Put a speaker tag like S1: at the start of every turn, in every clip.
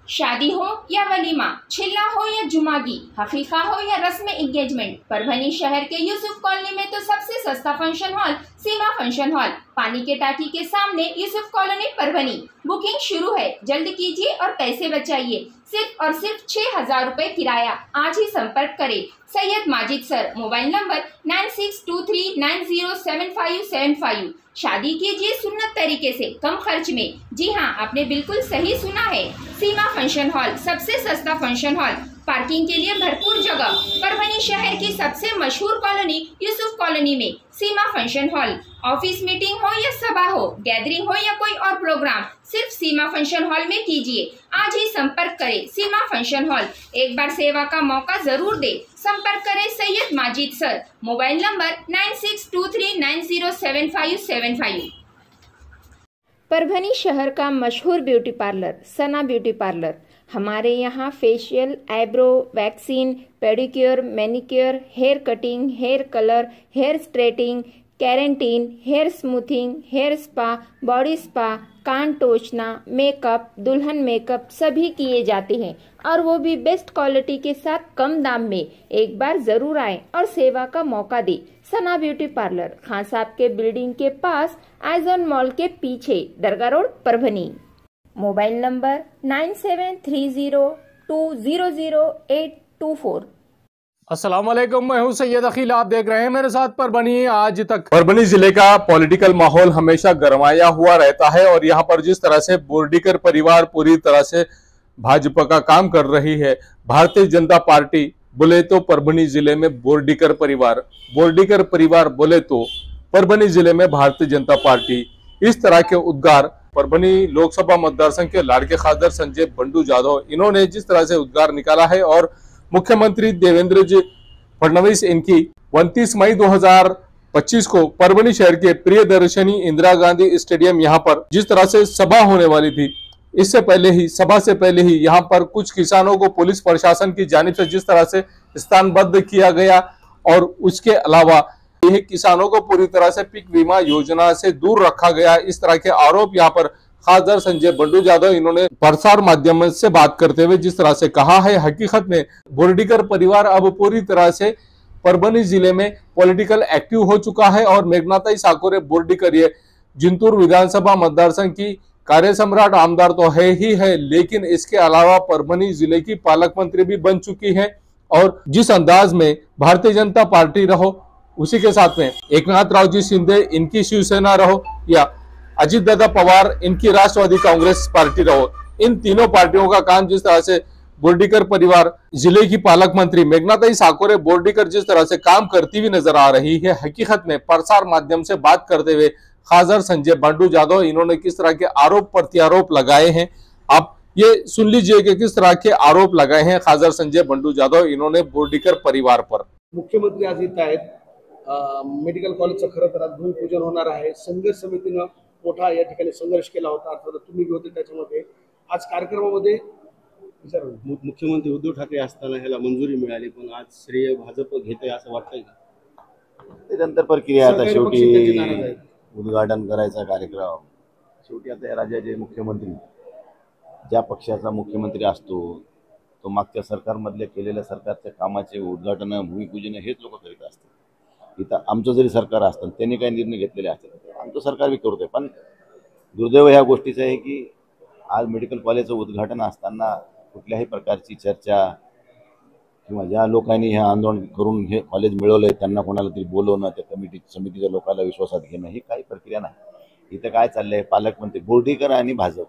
S1: शादी हो या वलीमा, छिल्ला हो या जुमागी, हकीका हो या रस्म एंगेजमेंट, परभनी शहर के यूसुफ कॉलोनी में तो सबसे सस्ता फंक्शन हॉल सीमा फंक्शन हॉल, पानी के टाकी के सामने यूसुफ कॉलोनी परभनी। बुकिंग शुरू है, जल्द कीजिए और पैसे बचाइए। सिर्फ और सिर्फ 6,000 रुपए किराया। आज ही संपर्क करें Syed Majid sir. Mobile number 9623907575। शादी कीजिए सुन्नत तरीके से, कम खर्च में। जी हाँ, आपने बिल्कुल सही सुना है। सीमा फंक्शन हॉल, सबसे सस्ता फंक्शन हॉल, पार्किंग के लिए भरपूर जगह। परभनी शहर की सबसे मशहूर कॉलोनी यूसुफ कॉलोनी में सीमा फंक्शन हॉल। ऑफिस मीटिंग हो या सभा हो, गैदरिंग हो या कोई और प्रोग्राम, सिर्फ सीमा फंक्शन हॉल में कीजिए। आज ही संपर्क करें सीमा फंक्शन हॉल। एक बार सेवा का मौका जरूर दे। संपर्क करें Syed Majid sir. Mobile number 9623907575। Parbhani शहर का मशहूर beauty parlour Sana beauty parlour. हमारे यहाँ facial, eyebrow, waxing, pedicure, manicure, hair cutting, hair colour, hair straightening, keratin, hair smoothing, hair spa, body spa, कान टोचना, मेकअप, दुल्हन मेकअप सभी किए जाते हैं और वो भी बेस्ट क्वालिटी के साथ कम दाम में। एक बार जरूर आएं और सेवा का मौका दें। सना ब्यूटी पार्लर, खान साहब के बिल्डिंग के पास, आइजॉन मॉल के पीछे, Dargah road, Parbhani. Mobile number 9730200824।
S2: अस्सलाम वालेकुम, मैं हूं सैयद अखिल। आप देख रहे हैं मेरे साथ परभनी आज तक। परभनी जिले का पॉलिटिकल माहौल हमेशा गरमाया हुआ रहता है और यहाँ पर जिस तरह से बोर्डीकर परिवार पूरी तरह से भाजपा का काम कर रही है, भारतीय जनता पार्टी बोले तो परभनी जिले में बोर्डीकर परिवार बोले तो परभनी जिले में भारतीय जनता पार्टी, इस तरह के उद्गार परभनी लोकसभा मतदार संघ के लाड़के खासदार संजय बंडू जाधव, इन्होंने जिस तरह से उद्गार निकाला है और मुख्यमंत्री देवेंद्र जी फडणवीस इनकी 29 मई 2025 को परभनी शहर के प्रियदर्शनी इंदिरा गांधी स्टेडियम यहाँ पर जिस तरह से सभा होने वाली थी, इससे पहले ही सभा से पहले ही यहाँ पर कुछ किसानों को पुलिस प्रशासन की जानिब से जिस तरह से स्थानबद्ध किया गया और उसके अलावा यह किसानों को पूरी तरह से पीक बीमा योजना से दूर रखा गया, इस तरह के आरोप यहाँ पर खासदार संजय बंडू जाधव इन्होंने प्रसार माध्यम से बात करते हुए जिस तरह से कहा है। हकीकत में बोर्डीकर परिवार अब पूरी तरह से परभनी जिले में पॉलिटिकल एक्टिव हो चुका है और मेघनाताई साकोरे बोर्डीकर ये जिंतूर विधानसभा मतदार संघ की कार्य सम्राट आमदार तो है ही है, लेकिन इसके अलावा परभनी जिले की पालक मंत्री भी बन चुकी है और जिस अंदाज में भारतीय जनता पार्टी रहो, उसी के साथ में एकनाथ रावजी शिंदे इनकी शिवसेना रहो या अजित दादा पवार इनकी राष्ट्रवादी कांग्रेस पार्टी रहो, इन तीनों पार्टियों का काम जिस तरह से बोर्डीकर परिवार जिले की पालक मंत्री मेघनाताई साकोरे बोर्डीकर जिस तरह से काम करती हुई नजर आ रही है, हकीकत में प्रसार माध्यम से बात करते हुए खासदार संजय बंडू जाधव इन्होंने किस तरह के आरोप प्रत्यारोप लगाए हैं, आप ये सुन लीजिए कि किस तरह के आरोप लगाए हैं खासदार संजय बंडू जाधव इन्होंने बोर्डीकर परिवार पर।
S3: मुख्यमंत्री आज येत आहेत, मेडिकल कॉलेजचं खरं तर आज भूमिपूजन होणार आहे। संघर्ष समितीनं मोठा या ठिकाणी संघर्ष केला होता, अर्थात तुम्ही होते त्याच्यामध्ये। आज कार्यक्रमामध्ये
S4: मुख्यमंत्री उद्धव ठाकरे असताना ह्याला मंजुरी मिळाली, पण आज श्रेय भाजप घेते असं वाटतंय का?
S5: त्यानंतर प्रक्रिया आता शेवटी उद्घाटन करायचा कार्यक्रम, शेवटी आता या राज्याचे मुख्यमंत्री ज्या पक्षाचा मुख्यमंत्री असतो तो मागच्या सरकारमधले केलेल्या सरकारच्या कामाचे उद्घाटन भूमिपूजन हेच लोक करीत असतात। इथं आमचं जरी सरकार असतं त्यांनी काही निर्णय घेतलेले असतात, आमचं सरकार बी करतोय, पण दुर्दैव ह्या गोष्टीचं आहे की आज मेडिकल कॉलेजचं उद्घाटन असताना कुठल्याही प्रकारची चर्चा किंवा ज्या लोकांनी हे आंदोलन करून हे कॉलेज मिळवलंय त्यांना कोणाला तरी बोलवणं, त्या समितीच्या लोकांना विश्वासात घेणं ही काही प्रक्रिया नाही। इथं काय चाललंय, पालकमंत्री बोर्डीकर आणि भाजप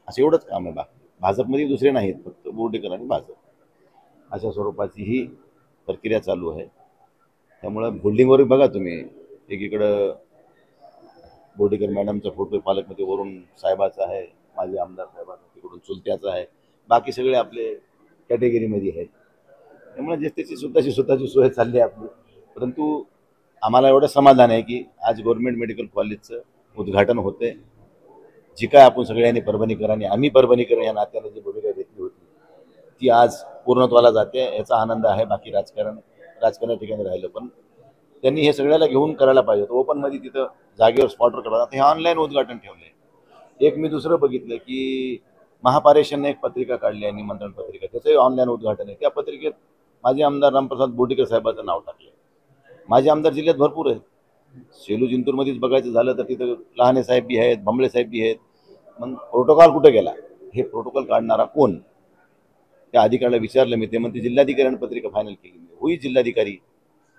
S5: असं एवढंच काम आहे, भाजपमध्ये दुसरे नाहीत, फक्त बोर्डीकर आणि भाजप अशा स्वरूपाची ही प्रक्रिया चालू आहे। त्यामुळे होल्डिंगवर बघा तुम्ही, एकीकडं बोर्डीकर मॅडमचा फोटो पालकमंत्री वरून साहेबाचा आहे, माजी आमदार साहेबांचा तिकडून चुलत्याचा आहे, बाकी सगळे आपले कॅटेगरीमध्ये आहेत। त्यामुळे जे त्याची स्वतःची सोय चालली आहे आपली, परंतु आम्हाला एवढं समाधान आहे की आज गव्हर्नमेंट मेडिकल कॉलेजचं उद्घाटन होते। जी काय आपण सगळ्यांनी परभणीकरांनी, आम्ही परभणीकर या नात्याने जी भूमिका घेतली होती ती आज पूर्णत्वाला जाते, याचा आनंद आहे। बाकी राजकारण ठिकाणी राहिलं, पण त्यांनी हे सगळ्याला घेऊन करायला पाहिजे होतं। ओपनमध्ये तिथं जागेवर स्पॉटवर करायला, आता हे ऑनलाईन उद्घाटन ठेवलंय। एक मी दुसरं बघितलं की महापारेषणने एक पत्रिका काढली आहे, निमंत्रण पत्रिका, त्याचंही ऑनलाईन उद्घाटन आहे. त्या पत्रिकेत माजी आमदार रामप्रसाद बोर्डीकर साहेबांचं नाव टाकलं. माजी आमदार जिल्ह्यात भरपूर आहेत. सेलू जिंतूरमध्येच बघायचं झालं तर तिथं लहाने साहेब बी आहेत, भांबळे साहेब बी आहेत. मग प्रोटोकॉल कुठे गेला? हे प्रोटोकॉल काढणारा कोण? त्या अधिकाऱ्याला विचारलं मी, ते म्हणते जिल्हाधिकाऱ्याने पत्रिका फायनल केली. होई जिल्हाधिकारी,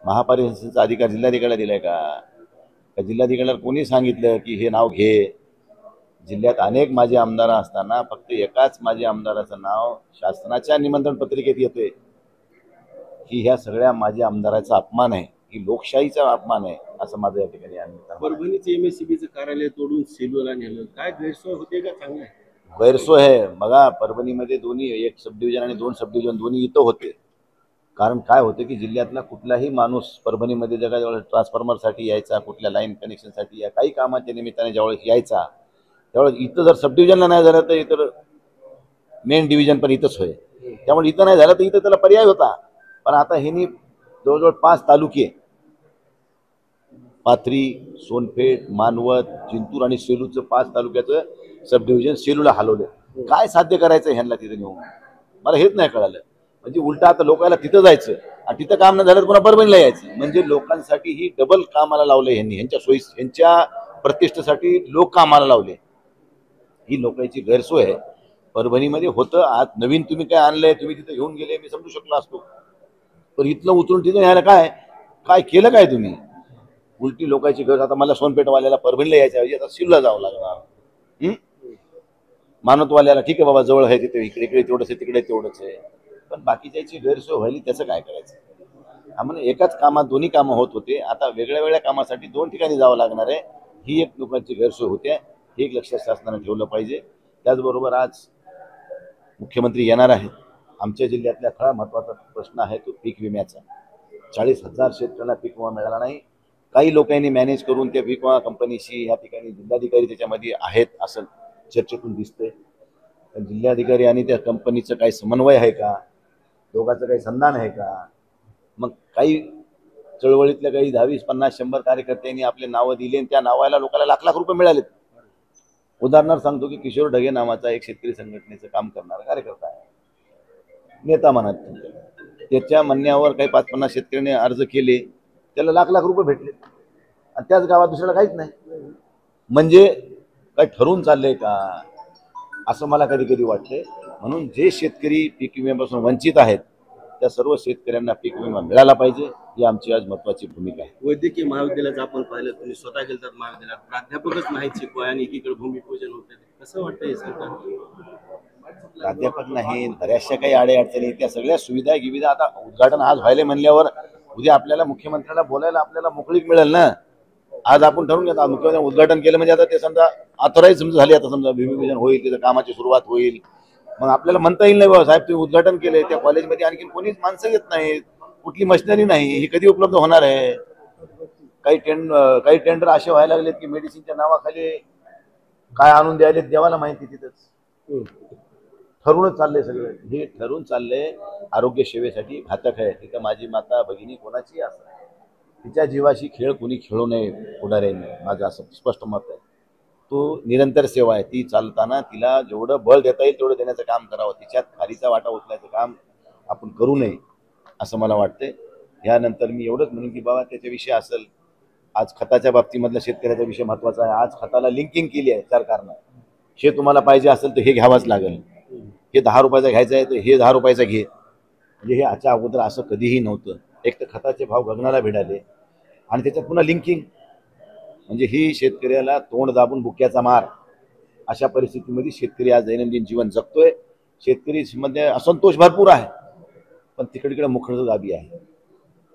S5: महापालिकेचा अधिकार जिल्हाधिकाऱ्याला दिलाय का? जिल्हाधिकाऱ्याला कोणी सांगितलं की हे नाव घे? जिल्ह्यात अनेक माजी आमदार असताना फक्त एकाच माजी आमदाराचं नाव शासनाच्या निमंत्रण पत्रिकेत येतोय. ही ह्या सगळ्या माजी आमदाराचा अपमान आहे, ही लोकशाहीचा अपमान आहे, असं माझं या ठिकाणी आम्ही.
S4: परभणीचे MSCBचं कार्यालय तोडून सेलूला नेलं, काय गैरसोय होते का? चांगलं आहे.
S5: गैरसोय आहे बघा. परभणीमध्ये दोन्ही, एक सब डिव्हिजन आणि 2 सब डिव्हिजन दोन्ही इथं होते. कारण काय होतं की जिल्ह्यातला कुठलाही माणूस परभणीमध्ये जवळ ट्रान्सफॉर्मरसाठी यायचा, कुठल्या लाईन कनेक्शनसाठी या काही कामाच्या निमित्ताने ज्यावेळेस यायचा, त्यावेळेस इथं जर सब डिव्हिजनला नाही झालं तर इतर मेन डिव्हिजन पण इथंच होय. त्यामुळे इथं नाही झालं तर इथं त्याला पर्याय होता. पण आता ह्यांनी जवळजवळ 5 तालुके, पाथरी, सोनपेठ, मानवत, जिंतूर आणि सेलूचं 5 तालुक्याचं सब डिव्हिजन सेलूला हलवलं. काय साध्य करायचं ह्यांना तिथे नेऊन? मला हेच नाही कळालं. म्हणजे उलटा आता लोकांना तिथं जायचं आणि तिथं काम न झालं तर पुन्हा परभणीला यायचं. म्हणजे लोकांसाठी ही डबल कामाला लावलं ह्यांनी. ह्यांच्या सोयी, ह्यांच्या प्रतिष्ठेसाठी लोक कामाला लावले. ही लोकांची गैरसोय आहे. परभणीमध्ये होतं, आज नवीन तुम्ही काय आणलंय, तुम्ही तिथे घेऊन गेले, मी समजू शकलो असतो. पण इथलं उतरून तिथं न्यायला काय काय केलं काय तुम्ही? उलटी लोकांची गरज. आता मला सोनपेठवाल्याला परभणीला यायच्या ऐवजी आता सिल्ला जावं लागणार. मानवतवाल्याला ठीक आहे बाबा, जवळ आहे तिथे, इकडे इकडे तेवढंच आहे, तिकडे तेवढंच आहे. पण बाकीच्याची गैरसोय व्हायली, त्याचं काय करायचं? आम्हाला एकाच कामात दोन्ही कामं होत होते, आता वेगळ्या वेगळ्या कामासाठी 2 ठिकाणी जावं लागणार आहे. ही एक लोकांची गैरसोय होते. हे एक लक्षात शासनाने ठेवलं पाहिजे. त्याचबरोबर आज मुख्यमंत्री येणार आहेत. आमच्या जिल्ह्यातला खरा महत्त्वाचा प्रश्न आहे तो पीक विम्याचा. 40,000 शेतकऱ्यांना पीक विमा मिळाला नाही. काही लोकांनी मॅनेज करून त्या पीक विमा कंपनीशी या ठिकाणी जिल्हाधिकारी त्याच्यामध्ये आहेत असं चर्चेतून दिसतंय. पण जिल्हाधिकारी आणि त्या कंपनीचं काही समन्वय आहे का? दोघांचं काही संधान आहे का? मग काही चळवळीतल्या काही 10, 20, 50, 100 कार्यकर्त्यांनी आपले नावं दिली आणि त्या नावाला लोकांना लाख लाख रुपये मिळालेत. उदाहरणार्थ सांगतो की किशोर ढगे नावाचा एक शेतकरी संघटनेचं काम करणारा कार्यकर्ता आहे, नेता म्हणत. त्याच्या म्हणण्यावर काही 5-50 शेतकऱ्यांनी अर्ज केले, त्याला लाख लाख रुपये भेटले आणि त्याच गावात दुसऱ्याला काहीच नाही. म्हणजे काय ठरवून चाललंय का असं मला कधी कधी वाटतंय. म्हणून जे शेतकरी पीक विम्यापासून वंचित आहेत त्या सर्व शेतकऱ्यांना पीक विमा मिळाला पाहिजे, ही आमची आज महत्त्वाची भूमिका आहे.
S4: वैद्यकीय महाविद्यालयाचं आपण पाहिलं, तुम्ही स्वतः गेलं तर महाविद्यालयात प्राध्यापकच नाहीत शिकवाय आणि एकीकडे भूमिपूजन होते. कसं वाटतंय सरकार?
S5: प्राध्यापक नाही, बऱ्याचशा काही अडचणी, त्या सगळ्या सुविधा गिविधा. आता उद्घाटन आज व्हायला म्हणल्यावर उद्या आपल्याला मुख्यमंत्र्याला बोलायला आपल्याला मोकळीक मिळेल ना. आज आपण ठरवून घेतो, मुख्यमंत्री उद्घाटन केलं म्हणजे आता ते समजा ऑथराईज समजा झाली, आता समजा भूमिपूजन होईल, तिथं कामाची सुरुवात होईल. मग आपल्याला म्हणता येईल नाही बाबा साहेब तुम्ही उद्घाटन केले, त्या कॉलेजमध्ये आणखी कोणीच माणसं येत नाहीत, कुठली मशिनरी नाही, ही कधी उपलब्ध होणार आहे? काही टेंडर असे व्हायला लागलेत की मेडिसिनच्या नावाखाली काय आणून द्यायले देवाला माहिती. तिथंच ठरूनच चाललंय सगळं. हे ठरून चाललंय आरोग्य सेवेसाठी घातक आहे. तिथं माझी माता भगिनी कोणाची असं तिच्या जीवाशी खेळ कोणी खेळू नये पुढाऱ्यांनी, माझं असं स्पष्ट मत आहे. तो निरंतर सेवा आहे, ती चालताना तिला जेवढं बळ देता येईल तेवढं देण्याचं काम करावं. तिच्यात खारीचा वाटा उचलायचं काम आपण करू नये असं मला वाटतंय. यानंतर मी एवढंच म्हणून की बाबा त्याच्याविषयी असेल, आज खताच्या बाबतीमधला शेतकऱ्याचा विषय महत्त्वाचा आहे. आज खताला लिंकिंग केली आहे सरकारनं. हे तुम्हाला पाहिजे असेल तर हे घ्यावंच लागेल, हे 10 रुपयाचा घ्यायचं आहे तर हे 10 रुपयाचा घे. म्हणजे हे याच्या अगोदर असं कधीही नव्हतं. एक तर खताचे भाव गगनाला भिडाले आणि त्याच्यात पुन्हा लिंकिंग. म्हणजे ही शेतकऱ्याला तोंड दाबून बुक्याचा मार. अशा परिस्थितीमध्ये शेतकरी आज दैनंदिन जीवन जगतोय. शेतकरीमध्ये असंतोष भरपूर आहे, पण तिकडे मुखडं दाबी आहे.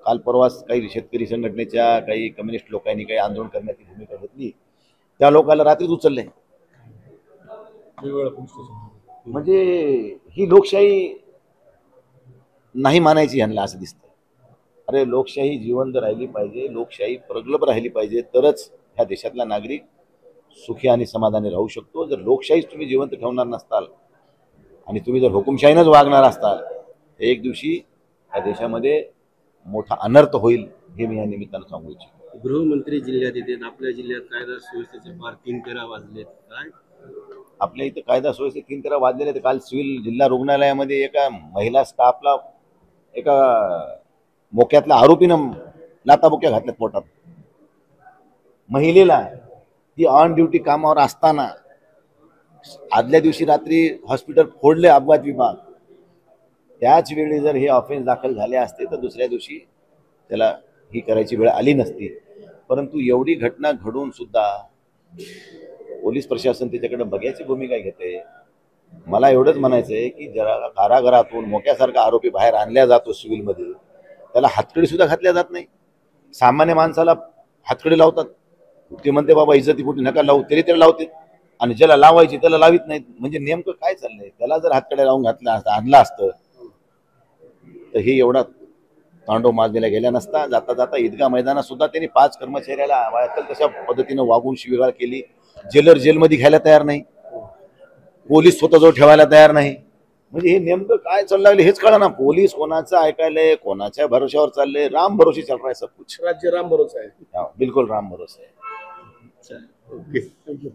S5: काल परवाच काही शेतकरी संघटनेच्या काही कम्युनिस्ट लोकांनी काही आंदोलन करण्याची भूमिका घेतली, त्या लोकांना रात्रीच उचलले. म्हणजे ही लोकशाही नाही मानायची ह्यांना असं दिसतं. अरे लोकशाही जिवंत राहिली पाहिजे, लोकशाही प्रगल्भ राहिली पाहिजे, तरच ह्या देशातला नागरिक सुखी आणि समाधानी राहू शकतो. जर लोकशाहीच तुम्ही जिवंत ठेवणार नसताल आणि तुम्ही जर हुकुमशाहीनंच वागणार असताल, एक दिवशी या देशामध्ये मोठा अनर्थ होईल, हे मी या निमित्तानं सांगू इच्छितो.
S4: गृहमंत्री जिल्ह्यात येतात, आपल्या जिल्ह्यात कायदा सुव्यवस्थेचे फार 3 फेरा वाजलेत. काय
S5: आपल्या इथं कायदा सुव्यवस्थेत 3 वाजलेले. तर काल सिव्हिल जिल्हा रुग्णालयामध्ये एका महिला स्टाफला एका मोक्यातल्या आरोपीनं लाताबुक्या घातल्यात पोटात. महिलेला ती ऑन ड्युटी कामावर असताना आदल्या दिवशी रात्री हॉस्पिटल फोडले अपघात विभाग. त्याच वेळी जर हे ऑफेन्स दाखल झाले असते तर दुसऱ्या दिवशी त्याला ही करायची वेळ आली नसती. परंतु एवढी घटना घडून सुद्धा पोलीस प्रशासन त्याच्याकडे बघायची भूमिका घेते. मला एवढंच म्हणायचं आहे की जरा कारागृहातून मोक्यासारखा आरोपी बाहेर आणला जातो सिव्हिलमध्ये, त्याला हातकडी सुद्धा घातल्या जात नाही. सामान्य माणसाला हातकडी लावतात, ते म्हणते बाबा इज्जतीपोटी नका लावू, तरी त्याला लावते, आणि ज्याला लावायची त्याला लावित नाहीत. म्हणजे नेमकं काय चाललंय? त्याला जर हातकड्या लावून घातलं असतं, आणलं असतं, तर हे एवढा तांडव माजलेला गेला नसता. जाता जाता ईदगाह मैदानात सुद्धा त्यांनी 5 कर्मचाऱ्याला वाटल तशा पद्धतीनं वागून शिवीगाळ केली. जेलर जेलमध्ये घ्यायला तयार नाही, पोलीस स्वतःजवळ ठेवायला तयार नाही. म्हणजे हे नेमकं काय चालू लागले हेच कळा ना. पोलीस कोणाचं ऐकायलंय, कोणाच्या भरोश्यावर चाललंय? राम भरोसे चल रहा है सब कुछ.
S3: राज्य राम भरोसा आहे.
S5: बिल्कुल राम भरोसे है.
S4: Okay, thank you.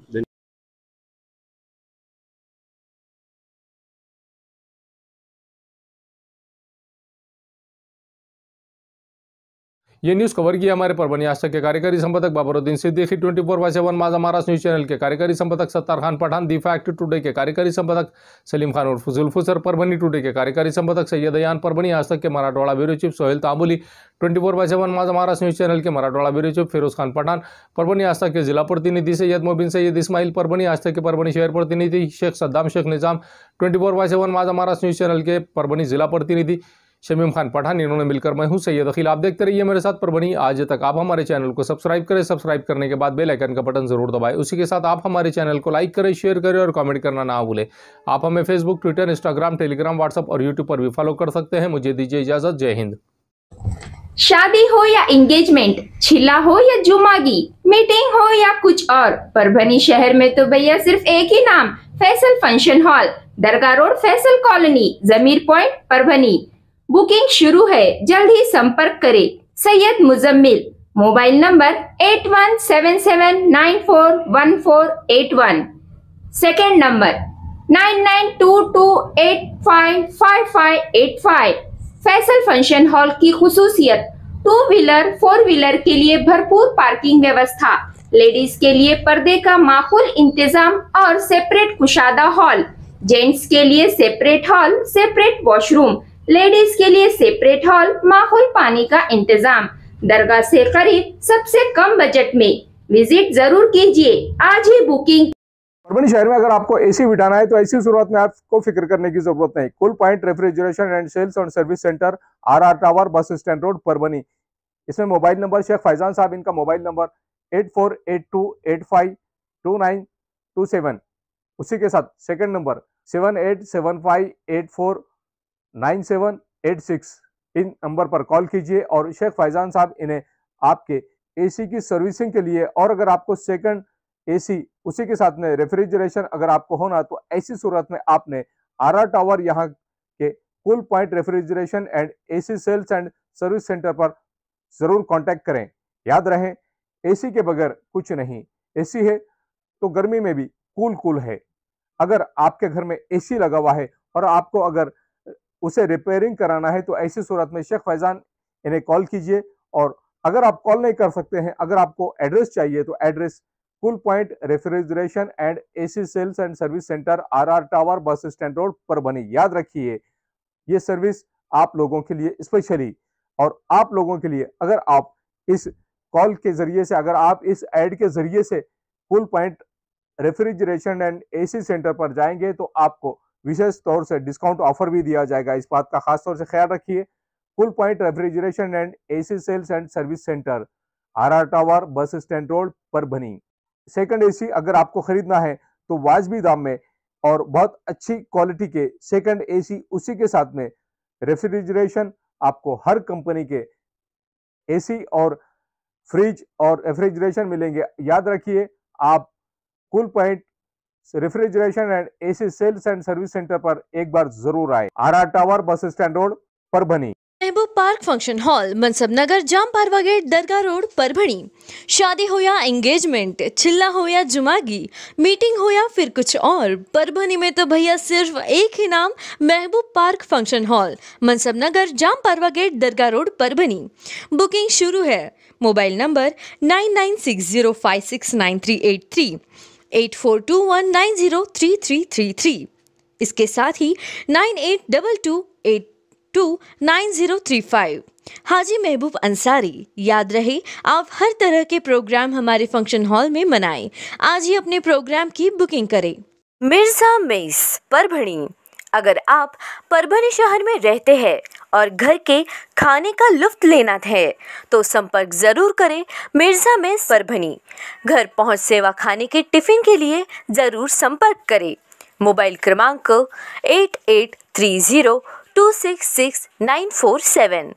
S2: ये न्यूज़ कवर किया हमारे परभनी आज तक के कार्यकारी संपादक बाबरुद्दीन सिद्दीकी, 24/7 माझा महाराष्ट्र न्यूज़ चैनल के कार्यकारी संपादक Sattar Khan Pathan, the fact today के कार्यकारी संपादक सलीम खान उर्फ जुल्फुसर, परभनी टुडे के कार्यकारी संपादक सैयद अयान, परभनी आज तक के मराठवाड़ा ब्यूरो चीफ सोहेल तांबुली, 24/7 माझा महाराष्ट्र न्यूज़ चैनल के मराठवाड़ा ब्यूरो चीफ फिरोज खान पठान, परभनी आज तक के जिला प्रतिनिधि सैयद मोबिन सैयद इस्माइल, परभनी आज तक के परभनी शहर प्रतिनिधि शेख सद्दाम शेख निज़ाम, 24/7 माझा महाराष्ट्र न्यूज़ चैनल के परभनी जिला प्रतिनिधि शमीम खान पठान, इन्होंने मिलकर मैं हूं सैयद अखिल। आप देखते रहिए मेरे साथ परभनी आज तक। आप हमारे चैनल को सब्सक्राइब करें, सब्सक्राइब करने के बाद बेल आइकन का बटन जरूर दबाएं। उसी के साथ आप हमारे चैनल को लाइक करें, शेयर करें और कमेंट करना ना भूलें। आप हमें Facebook, Twitter, Instagram, Telegram, WhatsApp और यूट्यूब पर भी फॉलो कर सकते हैं। मुझे दीजिए इजाजत। जय हिंद।
S1: शादी हो या एंगेजमेंट, छिला हो या जुमागी, मीटिंग हो या कुछ और, परभनी शहर में तो भैया सिर्फ एक ही नाम, फैसल फंक्शन हॉल, दरगाह रोड, फैसल कॉलोनी, जमीर पॉइंट, परभनी। बुकिंग शुरू है, जल्द ही संपर्क करें। Syed Muzammil, mobile number 8177941481, second number 9922855585। Faisal function hall की खुसूसियत, 2 व्हीलर 4 व्हीलर के लिए भरपूर पार्किंग व्यवस्था, लेडीज के लिए पर्दे का माकूल इंतजाम और सेपरेट कुशादा हॉल, जेंट्स के लिए separate hall, separate washroom, ladies के लिए सेपरेट हॉल, माहौल पानी का इंतजाम, दरगाह से करीब, सबसे कम बजट में। विजिट जरूर कीजिए, आज ही बुकिंग।
S2: परभनी शहर में अगर आपको एसी बिठाना है तो ऐसी शुरुआत में आपको फिक्र करने की जरूरत नहीं। Cool point refrigeration and sales और service centre, RR tower, bus stand road, Parbhani. इसमें मोबाइल नंबर शेख फैजान साहब, इनका मोबाइल नंबर 8482852927। उसी के साथ सेकंड नंबर 7875849786। इन नंबर पर कॉल कीजिए और शेख फैजान साहब इन्हें आपके एसी की सर्विसिंग के लिए, और अगर आपको सेकंड एसी उसी के साथ में रेफ्रिजरेशन अगर आपको होना, तो ऐसी सूरत में आपने RR टावर यहाँ के cool point refrigeration and AC sales and service centre पर जरूर कांटेक्ट करें। याद रहे, एसी के बगैर कुछ नहीं। एसी है तो गर्मी में भी कूल है। अगर आपके घर में एसी लगा हुआ है और आपको अगर उसे रिपेयरिंग कराना है, तो ऐसी सूरत में शेख फैजान इन्हें कॉल कीजिए। और अगर आप कॉल नहीं कर सकते हैं, अगर आपको एड्रेस चाहिए, तो address cool point refrigeration and AC sales and service centre, RR tower, bus stand road, Parbhani. याद रखिए, ये सर्विस आप लोगों के लिए स्पेशली, और आप लोगों के लिए अगर आप इस कॉल के जरिए से, अगर आप इस एड के जरिए से cool point refrigeration and AC centre पर जाएंगे, तो आपको विशेष तौर से डिस्काउंट ऑफर भी दिया जाएगा। इस बात का खास तौर से ख्याल रखिए। Cool point refrigeration and AC sales and service centre, RR tower, bus stand road, Parbhani. Second AC अगर आपको खरीदना है तो वाजबी दाम में और बहुत अच्छी क्वालिटी के सेकंड एसी, उसी के साथ में रेफ्रिजरेशन, आपको हर कंपनी के एसी और फ्रिज और रेफ्रिजरेशन मिलेंगे। याद रखिए, आप cool point refrigeration and AC sales and service centre पर एक बार जरूर आए। RR tower, bus stand road, Parbhani.
S6: Mehboob park function hall, Mansab Nagar, Jam Parwa gate, Dargah road, Parbhani. शादी हो या एंगेजमेंट, चिल्ला हो या जुमागी, मीटिंग हो या फिर कुछ और, परभणी में तो भैया सिर्फ एक ही नाम, महबूब park function hall, Mansab Nagar, Jam Parwa gate, Dargah road, Parbhani. Booking शुरू है। Mobile number 9960569383, 8421903333। इसके साथ ही 9822829035। हाजी महबूब अंसारी। याद रहे, आप हर तरह के प्रोग्राम हमारे फंक्शन हॉल में मनाएं। आज ही अपने प्रोग्राम की बुकिंग करें। मिर्जा मेस, परभणी। अगर आप परभणी शहर में रहते हैं और घर के खाने का लुत्फ लेना है तो संपर्क जरूर करें मिर्जा मेस, परभणी। घर पहुंच सेवा खाने के टिफिन के लिए जरूर संपर्क करें। मोबाइल क्रमांक 8830266947।